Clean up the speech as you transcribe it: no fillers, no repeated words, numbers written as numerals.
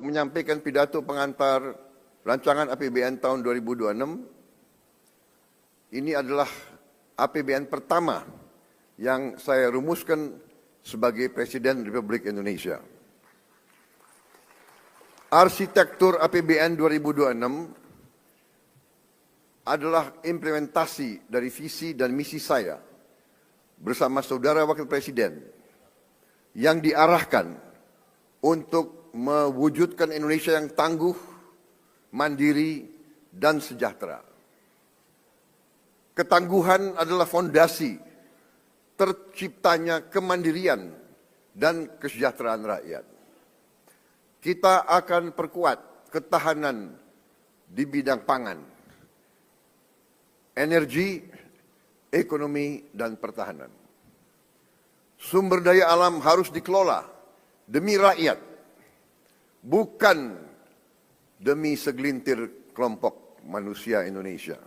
menyampaikan pidato pengantar rancangan APBN tahun 2026. Ini adalah APBN pertama yang saya rumuskan sebagai Presiden Republik Indonesia. Arsitektur APBN 2026 adalah implementasi dari visi dan misi saya bersama Saudara Wakil Presiden yang diarahkan untuk mewujudkan Indonesia yang tangguh, mandiri, dan sejahtera. Ketangguhan adalah fondasi terciptanya kemandirian dan kesejahteraan rakyat. Kita akan perkuat ketahanan di bidang pangan, energi, ekonomi, dan pertahanan. Sumber daya alam harus dikelola demi rakyat, bukan demi segelintir kelompok manusia Indonesia.